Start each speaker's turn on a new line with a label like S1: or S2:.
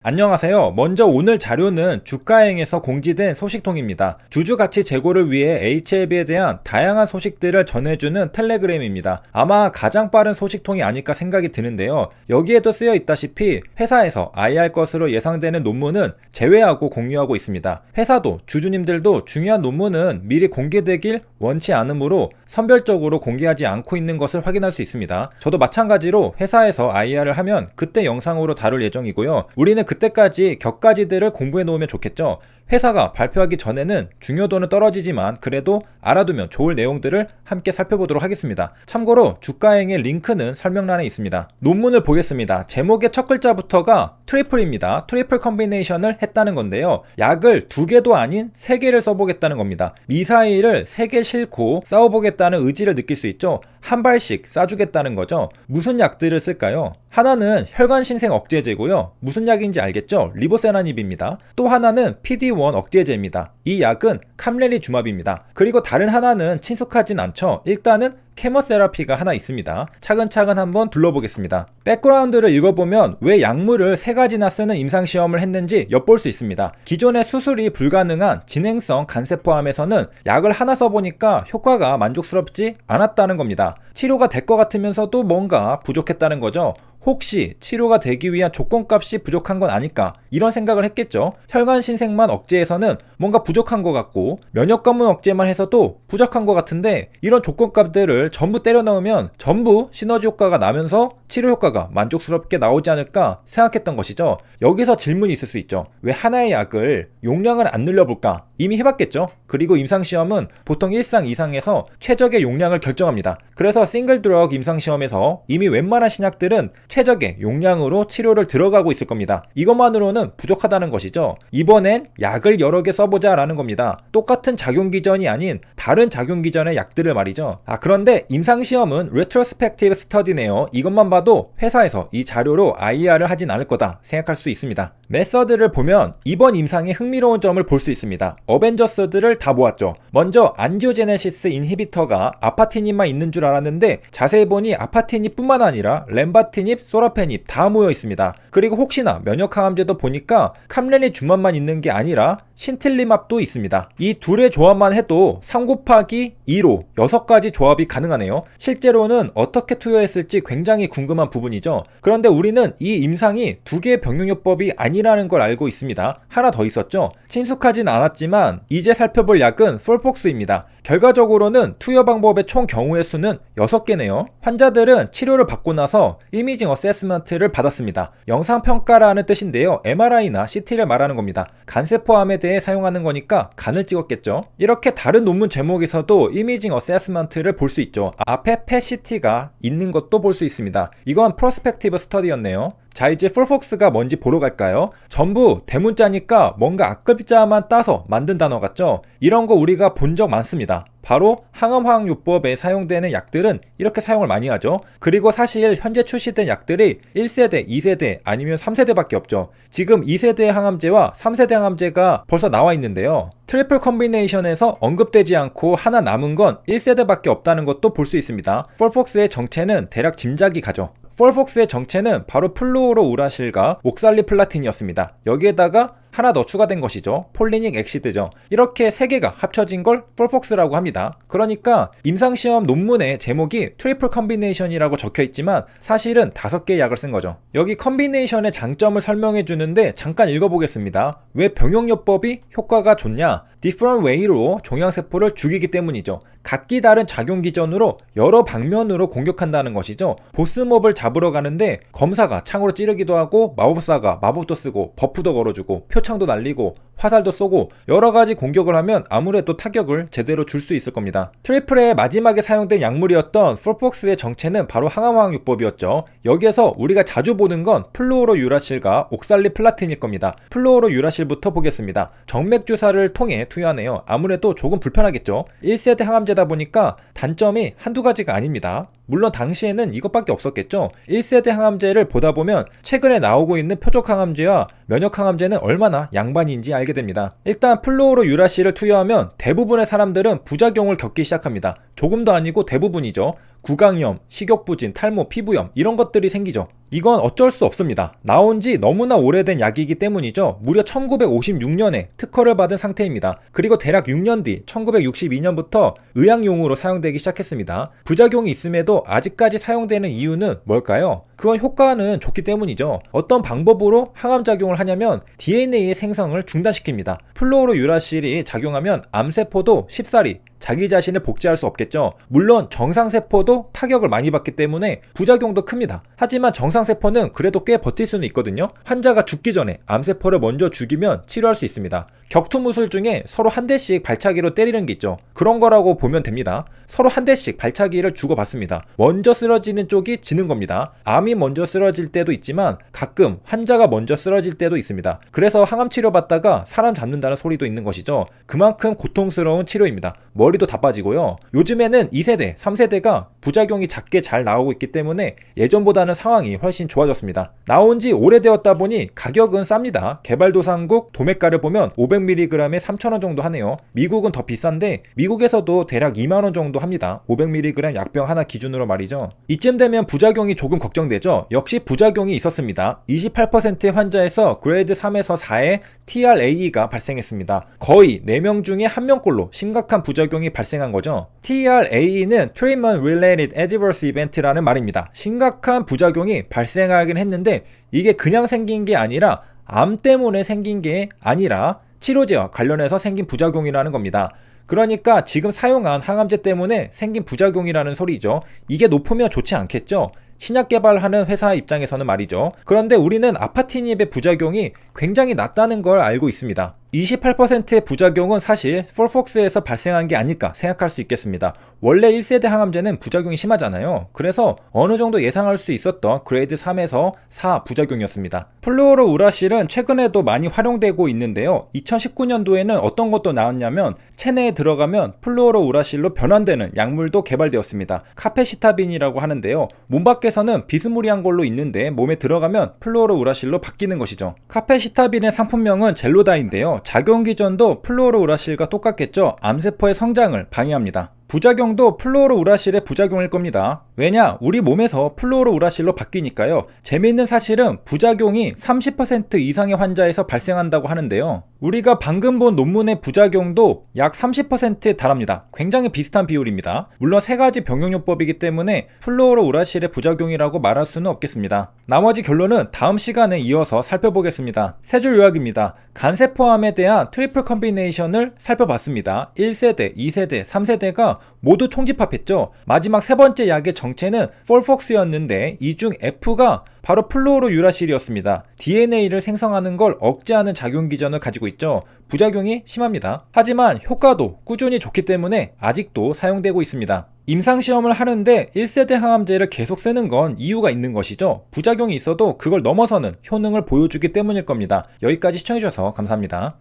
S1: 안녕하세요. 먼저 오늘 자료는 주가행에서 공지된 소식통입니다. 주주가치 제고를 위해 HLB에 대한 다양한 소식들을 전해주는 텔레그램입니다. 아마 가장 빠른 소식통이 아닐까 생각이 드는데요. 여기에도 쓰여 있다시피 회사에서 IR 것으로 예상되는 논문은 제외하고 공유하고 있습니다. 회사도 주주님들도 중요한 논문은 미리 공개되길 원치 않으므로 선별적으로 공개하지 않고 있는 것을 확인할 수 있습니다. 저도 마찬가지로 회사에서 IR을 하면 그때 영상으로 다룰 예정이고요. 우리는 그때까지 격가지들을 공부해 놓으면 좋겠죠. 회사가 발표하기 전에는 중요도는 떨어지지만 그래도 알아두면 좋을 내용들을 함께 살펴보도록 하겠습니다. 참고로 주가행의 링크는 설명란에 있습니다. 논문을 보겠습니다. 제목의 첫 글자부터가 트리플입니다. 트리플 컨비네이션을 했다는 건데요. 약을 2개도 아닌 3개를 써보겠다는 겁니다. 미사일을 3개 싣고 싸워보겠다는 의지를 느낄 수 있죠. 한 발씩 쏴주겠다는 거죠. 무슨 약들을 쓸까요? 하나는 혈관신생 억제제고요. 무슨 약인지 알겠죠? 리보세라닙입니다. 또 하나는 PD-1 억제제입니다. 이 약은 캄렐리주맙입니다. 그리고 다른 하나는 친숙하진 않죠. 일단은 케모세라피가 하나 있습니다. 차근차근 한번 둘러보겠습니다. 백그라운드를 읽어보면 왜 약물을 3가지나 쓰는 임상시험을 했는지 엿볼 수 있습니다. 기존의 수술이 불가능한 진행성 간세포암에서는 약을 하나 써보니까 효과가 만족스럽지 않았다는 겁니다. 치료가 될 것 같으면서도 뭔가 부족했다는 거죠. 혹시 치료가 되기 위한 조건값이 부족한 건 아닐까 이런 생각을 했겠죠. 혈관신생만 억제해서는 뭔가 부족한 것 같고 면역관문 억제만 해서도 부족한 것 같은데 이런 조건값들을 전부 때려 넣으면 전부 시너지 효과가 나면서 치료 효과가 만족스럽게 나오지 않을까 생각했던 것이죠. 여기서 질문이 있을 수 있죠. 왜 하나의 약을 용량을 안 늘려볼까? 이미 해봤겠죠. 그리고 임상시험은 보통 1상 이상에서 최적의 용량을 결정합니다. 그래서 싱글 드럭 임상시험에서 이미 웬만한 신약들은 최적의 용량으로 치료를 들어가고 있을 겁니다. 이것만으로는 부족하다는 것이죠. 이번엔 약을 여러 개 써보자 라는 겁니다. 똑같은 작용기전이 아닌 다른 작용기전의 약들을 말이죠. 그런데 임상시험은 레트로스펙티브 스터디네요. 이것만 봐도 회사에서 이 자료로 IR을 하진 않을 거다 생각할 수 있습니다. 메서드를 보면 이번 임상의 흥미로운 점을 볼 수 있습니다. 어벤져스들을 다 모았죠. 먼저 안지오제네시스 인히비터가 아파티닙만 있는 줄 알았는데 자세히 보니 아파티닙 뿐만 아니라 렘바티닙, 소라페닙 다 모여 있습니다. 그리고 혹시나 면역항암제도 보니까 캄렐리주맙만 있는 게 아니라 신틸리맙도 있습니다. 이 둘의 조합만 해도 3 곱하기 2로 6가지 조합이 가능하네요. 실제로는 어떻게 투여했을지 굉장히 궁금한 부분이죠. 그런데 우리는 이 임상이 2개의 병용요법이 아니라는 걸 알고 있습니다. 하나 더 있었죠. 친숙하진 않았지만 이제 살펴볼 약은 폴폭스입니다. 결과적으로는 투여 방법의 총 경우의 수는 6개네요. 환자들은 치료를 받고 나서 이미징 어세스먼트를 받았습니다. 영상평가라는 뜻인데요. MRI나 CT를 말하는 겁니다. 간세포암에 대해 사용하는 거니까 간을 찍었겠죠. 이렇게 다른 논문 제목에서도 이미징 어세스먼트를 볼 수 있죠. 앞에 PET-CT가 있는 것도 볼 수 있습니다. 이건 프로스펙티브 스터디였네요. 자, 이제 폴폭스가 뭔지 보러 갈까요? 전부 대문자니까 뭔가 앞글자만 따서 만든 단어 같죠? 이런 거 우리가 본 적 많습니다. 바로 항암화학요법에 사용되는 약들은 이렇게 사용을 많이 하죠. 그리고 사실 현재 출시된 약들이 1세대, 2세대 아니면 3세대밖에 없죠. 지금 2세대 항암제와 3세대 항암제가 벌써 나와 있는데요. 트리플 컨비네이션에서 언급되지 않고 하나 남은 건 1세대밖에 없다는 것도 볼 수 있습니다. 폴폭스의 정체는 대략 짐작이 가죠. 폴폭스의 정체는 바로 플루오로우라실과 옥살리플라틴이었습니다. 여기에다가 하나 더 추가된 것이죠. 폴리닉 엑시드죠. 이렇게 3개가 합쳐진 걸 폴폭스라고 합니다. 그러니까 임상시험 논문의 제목이 트리플 컨비네이션이라고 적혀있지만 사실은 5개의 약을 쓴 거죠. 여기 컨비네이션의 장점을 설명해 주는데 잠깐 읽어보겠습니다. 왜 병용요법이 효과가 좋냐? different way로 종양세포를 죽이기 때문이죠. 각기 다른 작용기전으로 여러 방면으로 공격한다는 것이죠. 보스몹을 잡으러 가는데 검사가 창으로 찌르기도 하고 마법사가 마법도 쓰고 버프도 걸어주고 표창도 날리고 화살도 쏘고 여러가지 공격을 하면 아무래도 타격을 제대로 줄 수 있을 겁니다. 트리플의 마지막에 사용된 약물이었던 폴폭스의 정체는 바로 항암화학요법이었죠. 여기에서 우리가 자주 보는 건 플루오로유라실과 옥살리플라틴일 겁니다. 플루오로유라실부터 보겠습니다. 정맥주사를 통해 투여하네요. 아무래도 조금 불편하겠죠. 1세대 항암제다 보니까 단점이 한두 가지가 아닙니다. 물론 당시에는 이것밖에 없었겠죠. 1세대 항암제를 보다 보면 최근에 나오고 있는 표적 항암제와 면역 항암제는 얼마나 양반인지 알게 됩니다. 일단 플루오로유라실을 투여하면 대부분의 사람들은 부작용을 겪기 시작합니다. 조금도 아니고 대부분이죠. 구강염, 식욕부진, 탈모, 피부염 이런 것들이 생기죠. 이건 어쩔 수 없습니다. 나온 지 너무나 오래된 약이기 때문이죠. 무려 1956년에 특허를 받은 상태입니다. 그리고 대략 6년 뒤 1962년부터 의학용으로 사용되기 시작했습니다. 부작용이 있음에도 아직까지 사용되는 이유는 뭘까요? 그건 효과는 좋기 때문이죠. 어떤 방법으로 항암작용을 하냐면 DNA의 생성을 중단시킵니다. 플루오로유라실이 작용하면 암세포도 쉽사리 자기 자신을 복제할 수 없겠죠. 물론 정상세포도 타격을 많이 받기 때문에 부작용도 큽니다. 하지만 정상세포는 그래도 꽤 버틸 수는 있거든요. 환자가 죽기 전에 암세포를 먼저 죽이면 치료할 수 있습니다. 격투무술 중에 서로 한 대씩 발차기로 때리는 게 있죠. 그런 거라고 보면 됩니다. 서로 한 대씩 발차기를 주고받습니다. 먼저 쓰러지는 쪽이 지는 겁니다. 암이 먼저 쓰러질 때도 있지만 가끔 환자가 먼저 쓰러질 때도 있습니다. 그래서 항암 치료 받다가 사람 잡는다는 소리도 있는 것이죠. 그만큼 고통스러운 치료입니다. 머리도 다 빠지고요. 요즘에는 2세대, 3세대가 부작용이 작게 잘 나오고 있기 때문에 예전보다는 상황이 훨씬 좋아졌습니다. 나온 지 오래되었다 보니 가격은 쌉니다. 개발도상국 도매가를 보면 500mg에 3,000원 정도 하네요. 미국은 더 비싼데 미국에서도 대략 2만원 정도 합니다. 500mg 약병 하나 기준으로 말이죠. 이쯤 되면 부작용이 조금 걱정되죠. 역시 부작용이 있었습니다. 28%의 환자에서 그레이드 3에서 4의 TRAE가 발생했습니다. 거의 4명 중에 1명꼴로 심각한 부작용이 발생한 거죠. TRAE는 Treatment Related Adverse Event라는 말입니다. 심각한 부작용이 발생하긴 했는데 이게 그냥 생긴 게 아니라 암 때문에 생긴 게 아니라 치료제와 관련해서 생긴 부작용이라는 겁니다. 그러니까 지금 사용한 항암제 때문에 생긴 부작용이라는 소리죠. 이게 높으면 좋지 않겠죠? 신약 개발하는 회사 입장에서는 말이죠. 그런데 우리는 아파티닙의 부작용이 굉장히 낮다는 걸 알고 있습니다. 28%의 부작용은 사실 폴폭스에서 발생한 게 아닐까 생각할 수 있겠습니다. 원래 1세대 항암제는 부작용이 심하잖아요. 그래서 어느 정도 예상할 수 있었던 그레이드 3에서 4 부작용이었습니다. 플루오로우라실은 최근에도 많이 활용되고 있는데요. 2019년도에는 어떤 것도 나왔냐면 체내에 들어가면 플루오로우라실로 변환되는 약물도 개발되었습니다. 카페시타빈이라고 하는데요. 몸 밖에서는 비스무리한 걸로 있는데 몸에 들어가면 플루오로우라실로 바뀌는 것이죠. 카페시타빈의 상품명은 젤로다인데요. 작용 기전도 플루오로우라실과 똑같겠죠. 암세포의 성장을 방해합니다. 부작용도 플루오로우라실의 부작용일 겁니다. 왜냐? 우리 몸에서 플루오로우라실로 바뀌니까요. 재미있는 사실은 부작용이 30% 이상의 환자에서 발생한다고 하는데요. 우리가 방금 본 논문의 부작용도 약 30%에 달합니다. 굉장히 비슷한 비율입니다. 물론 세 가지 병용요법이기 때문에 플루오로우라실의 부작용이라고 말할 수는 없겠습니다. 나머지 결론은 다음 시간에 이어서 살펴보겠습니다. 세 줄 요약입니다. 간세포암에 대한 트리플 컨비네이션을 살펴봤습니다. 1세대, 2세대, 3세대가 모두 총집합했죠. 마지막 세 번째 약의 정체는 폴폭스였는데 이 중 F가 바로 플루오로유라실이었습니다. DNA를 생성하는 걸 억제하는 작용 기전을 가지고 있죠. 부작용이 심합니다. 하지만 효과도 꾸준히 좋기 때문에 아직도 사용되고 있습니다. 임상시험을 하는데 1세대 항암제를 계속 쓰는 건 이유가 있는 것이죠. 부작용이 있어도 그걸 넘어서는 효능을 보여주기 때문일 겁니다. 여기까지 시청해주셔서 감사합니다.